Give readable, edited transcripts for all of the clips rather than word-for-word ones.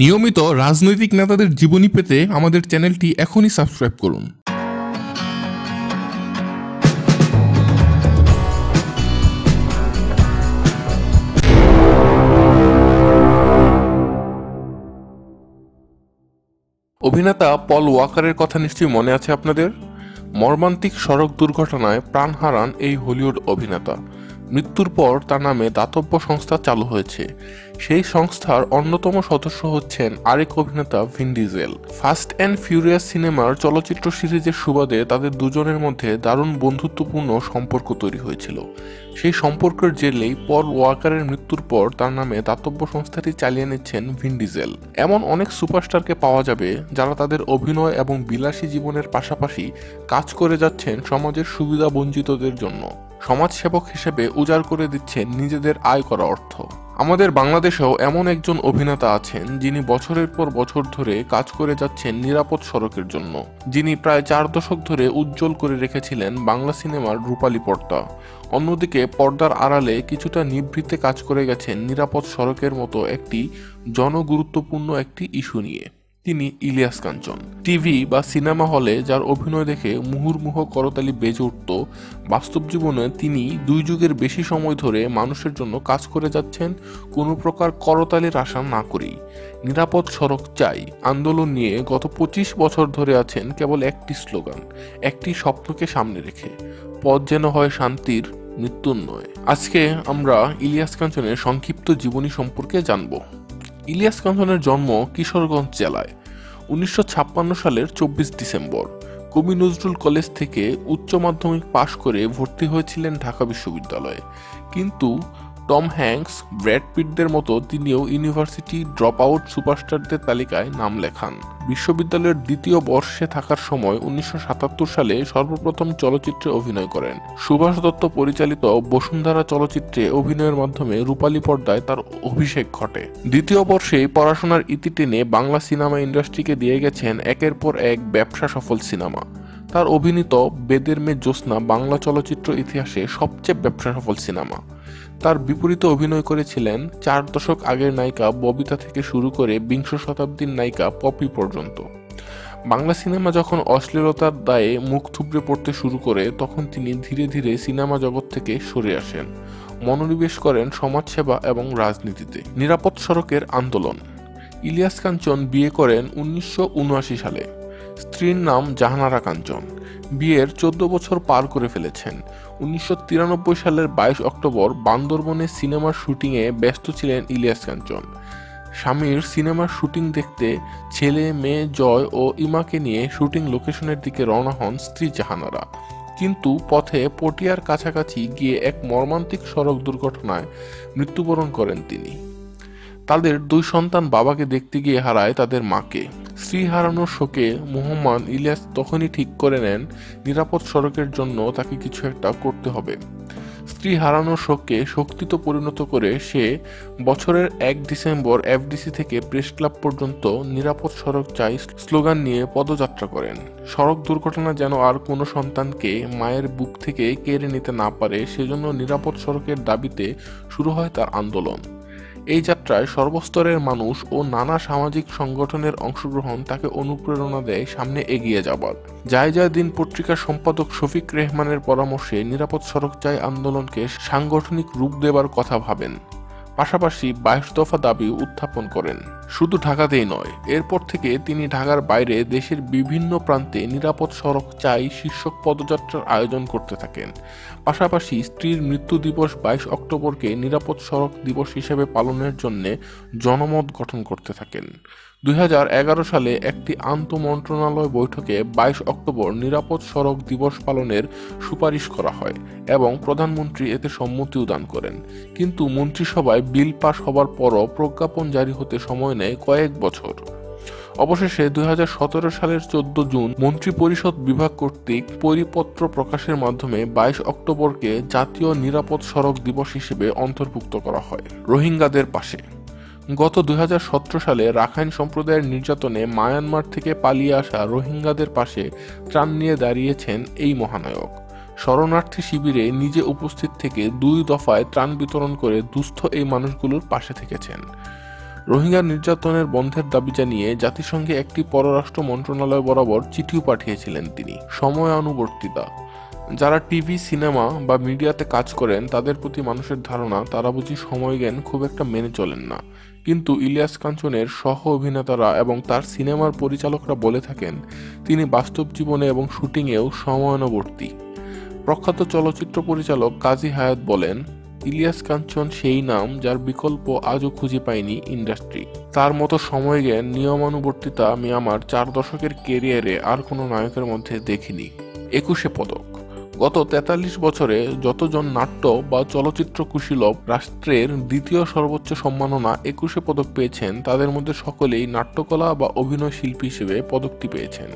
নিয়মিত রাজনৈতিক নেতাদের জীবনী পেতে আমাদের চ্যানেলটি এখনই সাবস্ক্রাইব করুন। অভিনেতা পল ওয়াকারের কথা নিশ্চয়ই মনে আছে আপনাদের। মর্মান্তিক সড়ক দুর্ঘটনায় প্রাণ হারান এই হলিউড অভিনেতা। মৃত্যুর পর তার নামে দাতব্য সংস্থা চালু হয়েছে। সেই সংস্থার অন্যতম সদস্য হচ্ছেন আরেক অভিনেতা ভিন ডিজেল। ফাস্ট অ্যান্ড ফিউরিয়াস সিনেমার চলচ্চিত্র সিরিজের সুবাদে তাদের দুজনের মধ্যে দারুণ বন্ধুত্বপূর্ণ সম্পর্ক তৈরি হয়েছিল। সেই সম্পর্কের জেরেই পল ওয়াকারের মৃত্যুর পর তার নামে দাতব্য সংস্থাটি চালিয়ে নিচ্ছেন ভিন ডিজেল। এমন অনেক সুপারস্টারকে পাওয়া যাবে যারা তাদের অভিনয় এবং বিলাসী জীবনের পাশাপাশি কাজ করে যাচ্ছেন সমাজের সুবিধা বঞ্চিতদের জন্য। সমাজসেবক হিসেবে উজাড় করে দিচ্ছেন নিজেদের আয় করা অর্থ। আমাদের বাংলাদেশেও এমন একজন অভিনেতা আছেন যিনি বছরের পর বছর ধরে কাজ করে যাচ্ছেন নিরাপদ সড়কের জন্য, যিনি প্রায় 4 দশক ধরে উজ্জ্বল করে রেখেছিলেন বাংলা সিনেমার রূপালী পর্দা। অন্যদিকে পর্দার আড়ালে কিছুটা নিভৃতে কাজ করে গেছেন নিরাপদ সড়কের মতো একটি জনগুরুত্বপূর্ণ একটি ইস্যু নিয়ে। তিনি ইলিয়াস কাঞ্চন। টিভি বা সিনেমা হলে যার অভিনয় দেখে মুহুর্মুহু করতালি বেজে উঠত, বাস্তব জীবনে তিনি 2 যুগের বেশি সময় ধরে মানুষের জন্য কাজ করে যাচ্ছেন কোনো প্রকার করতালির আশা না করেই। নিরাপদ সড়ক চাই আন্দোলন নিয়ে গত 25 বছর ধরে আছেন কেবল একটি স্লোগান, একটি স্বপ্নকে সামনে রেখে, পথ যেন হয় শান্তির, মৃত্যুর নয়। আজকে আমরা ইলিয়াস কাঞ্চনের সংক্ষিপ্ত জীবনী সম্পর্কে জানব। ইলিয়াস কাঞ্চনের জন্ম কিশোরগঞ্জ জেলায় 1956 সালের 24 ডিসেম্বর। কবি নজরুল কলেজ থেকে উচ্চ মাধ্যমিক পাশ করে ভর্তি হয়েছিলেন ঢাকা বিশ্ববিদ্যালয়ে। কিন্তু টম হ্যাঙ্কস, ব্র্যাড পিটদের মতো তিনিও ইউনিভার্সিটি ড্রপ আউট সুপারস্টারদের তালিকায় নাম লেখান। বিশ্ববিদ্যালয়ের 2য় বর্ষে থাকার সময় 1977 সালে সর্বপ্রথম চলচ্চিত্রে অভিনয় করেন। সুভাষ দত্ত পরিচালিত বসুন্ধরা চলচ্চিত্রে অভিনয়ের মাধ্যমে রূপালী পর্দায় তার অভিষেক ঘটে। 2য় বর্ষে পড়াশোনার ইতি টেনে বাংলা সিনেমা ইন্ডাস্ট্রিকে দিয়ে গেছেন একের পর এক ব্যবসা সফল সিনেমা। তার অভিনীত বেদের মেয়ে জ্যোৎস্না বাংলা চলচ্চিত্র ইতিহাসে সবচেয়ে ব্যবসা সফল সিনেমা। তার বিপরীতে অভিনয় করেছিলেন 4 দশক আগের নায়িকা ববিতা থেকে শুরু করে 20 শতাব্দীর নায়িকা পপি পর্যন্ত। বাংলা সিনেমা যখন অশ্লীলতার দায়ে মুখ থুবড়ে পড়তে শুরু করে তখন তিনি ধীরে ধীরে সিনেমা জগৎ থেকে সরে আসেন, মনোনিবেশ করেন সমাজসেবা এবং রাজনীতিতে। নিরাপদ সড়কের আন্দোলন। ইলিয়াস কাঞ্চন বিয়ে করেন 1979 সালে। স্ত্রীর নাম জাহানারা কাঞ্চন। বিয়ের 14 বছর পার করে ফেলেছেন। 1993 সালের 22 অক্টোবর বান্দরবনে সিনেমার শুটিংয়ে ব্যস্ত ছিলেন ইলিয়াস কাঞ্চন। স্বামীর সিনেমার শুটিং দেখতে ছেলে মেয়ে জয় ও ইমাকে নিয়ে শুটিং লোকেশনের দিকে রওনা হন স্ত্রী জাহানারা। কিন্তু পথে পটিয়ার কাছাকাছি গিয়ে এক মর্মান্তিক সড়ক দুর্ঘটনায় মৃত্যুবরণ করেন তিনি। তাদের 2 সন্তান বাবাকে দেখতে গিয়ে হারায় তাদের মাকে। স্ত্রী হারানোর শোকে মোহাম্মদ ইলিয়াস তখনই ঠিক করে নেন নিরাপদ সড়কের জন্য তাকে কিছু একটা করতে হবে। স্ত্রী হারানোর শোককে শক্তিতে পরিণত করে সে বছরের 1 ডিসেম্বর এফডিসি থেকে প্রেস ক্লাব পর্যন্ত নিরাপদ সড়ক চাই স্লোগান নিয়ে পদযাত্রা করেন। সড়ক দুর্ঘটনা যেন আর কোনো সন্তানকে মায়ের বুক থেকে কেড়ে নিতে না পারে, সেজন্য নিরাপদ সড়কের দাবিতে শুরু হয় তার আন্দোলন। এই যাত্রায় সর্বস্তরের মানুষ ও নানা সামাজিক সংগঠনের অংশগ্রহণ তাকে অনুপ্রেরণা দেয় সামনে এগিয়ে যাবার। যায় যায় দিন পত্রিকার সম্পাদক শফিক রেহমানের পরামর্শে নিরাপদ সড়ক চাই আন্দোলনকে সাংগঠনিক রূপ দেবার কথা ভাবেন। পাশাপাশি 22 দফা দাবি উত্থাপন করেন। শুধু ঢাকাতেই নয়, এরপর থেকে তিনি ঢাকার বাইরে দেশের বিভিন্ন প্রান্তে নিরাপদ সড়ক চাই শীর্ষক পদযাত্রার আয়োজন করতে থাকেন। পাশাপাশি স্ত্রীর মৃত্যু দিবস 22 অক্টোবরকে নিরাপদ সড়ক দিবস হিসেবে পালনের জন্য জনমত গঠন করতে থাকেন। 2011 সালে একটি আন্তঃমন্ত্রণালয় বৈঠকে 22 অক্টোবর নিরাপদ সড়ক দিবস পালনের সুপারিশ করা হয় এবং প্রধানমন্ত্রী এতে সম্মতিও দান করেন। কিন্তু মন্ত্রিসভায় বিল পাশ হবার পরও প্রজ্ঞাপন জারি হতে সময় নেয় কয়েক বছর। অবশেষে 2017 সালের 14 জুন মন্ত্রিপরিষদ বিভাগ কর্তৃক পরিপত্র প্রকাশের মাধ্যমে 22 অক্টোবরকে জাতীয় নিরাপদ সড়ক দিবস হিসেবে অন্তর্ভুক্ত করা হয়। রোহিঙ্গাদের পাশে। গত 2017 সালে রাখাইন সম্প্রদায়ের নির্যাতনে মায়ানমার থেকে পালিয়ে আসা রোহিঙ্গাদের পাশে ত্রাণ নিয়ে দাঁড়িয়েছেন এই মহানায়ক। শরণার্থী শিবিরে নিজে উপস্থিত থেকে 2 দফায় ত্রাণ বিতরণ করে দুস্থ এই মানুষগুলোর পাশে থেকেছেন। রোহিঙ্গা নির্যাতনের বন্ধের দাবি জানিয়ে জাতিসংঘে একটি পররাষ্ট্র মন্ত্রণালয় বরাবর চিঠিও পাঠিয়েছিলেন তিনি। সময়ানুবর্তিতা। যারা টিভি, সিনেমা বা মিডিয়াতে কাজ করেন তাদের প্রতি মানুষের ধারণা তারা বুঝি সময়জ্ঞান খুব একটা মেনে চলেন না, কিন্তু ইলিয়াস কাঞ্চনের সহ অভিনেতারা এবং তার সিনেমার পরিচালকরা বলে থাকেন তিনি বাস্তব জীবনে এবং শুটিংয়েও সময়ানুবর্তী। প্রখ্যাত চলচ্চিত্র পরিচালক কাজী হায়াত বলেন, ইলিয়াস কাঞ্চন সেই নাম যার বিকল্প আজও খুঁজে পায়নি ইন্ডাস্ট্রি। তার মতো সময়জ্ঞান, নিয়মানুবর্তিতা আমি আমার 4 দশকের কেরিয়ারে আর কোনো নায়কের মধ্যে দেখিনি। 21 পদক। গত 43 বছরে যতজন নাট্য বা চলচ্চিত্র কুশীলব রাষ্ট্রের দ্বিতীয় সর্বোচ্চ সম্মাননা 21 পদক পেয়েছেন, তাদের মধ্যে সকলেই নাট্যকলা বা অভিনয় শিল্পী হিসেবে পদকটি পেয়েছেন।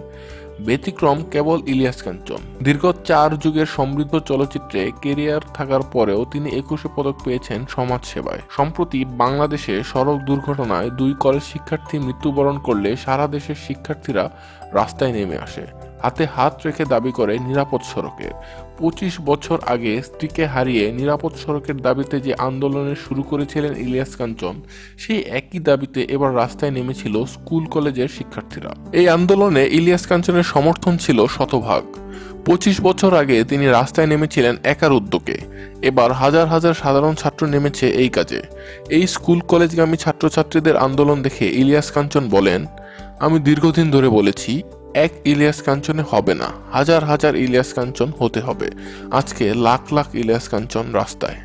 ব্যতিক্রম কেবল ইলিয়াস কাঞ্চন। দীর্ঘ 4 যুগের সমৃদ্ধ চলচ্চিত্রে কেরিয়ার থাকার পরেও তিনি 21 পদক পেয়েছেন সমাজসেবায়। সম্প্রতি বাংলাদেশে সড়ক দুর্ঘটনায় 2 কলেজ শিক্ষার্থী মৃত্যুবরণ করলে সারা দেশের শিক্ষার্থীরা রাস্তায় নেমে আসে, হাতে হাত রেখে দাবি করে নিরাপদ সড়কের। 25 বছর আগে স্ত্রীকে হারিয়ে নিরাপদ সড়কের দাবিতে যে আন্দোলনের শুরু করেছিলেন ইলিয়াস কাঞ্চন, সেই একই দাবিতে এবার রাস্তায় নেমেছিল স্কুল কলেজের শিক্ষার্থীরা। এই আন্দোলনে ইলিয়াস কাঞ্চনের সমর্থন ছিল শতভাগ। 25 বছর আগে তিনি রাস্তায় নেমেছিলেন একার উদ্যোগে, এবার হাজার হাজার সাধারণ ছাত্র নেমেছে এই কাজে। এই স্কুল কলেজগামী ছাত্রছাত্রীদের আন্দোলন দেখে ইলিয়াস কাঞ্চন বলেন, আমি দীর্ঘদিন ধরে বলেছি এক ইলিয়াস কাঞ্চনে হবে না, হাজার হাজার ইলিয়াস কাঞ্চন হতে হবে। আজকে লাখ লাখ ইলিয়াস কাঞ্চন রাস্তায়।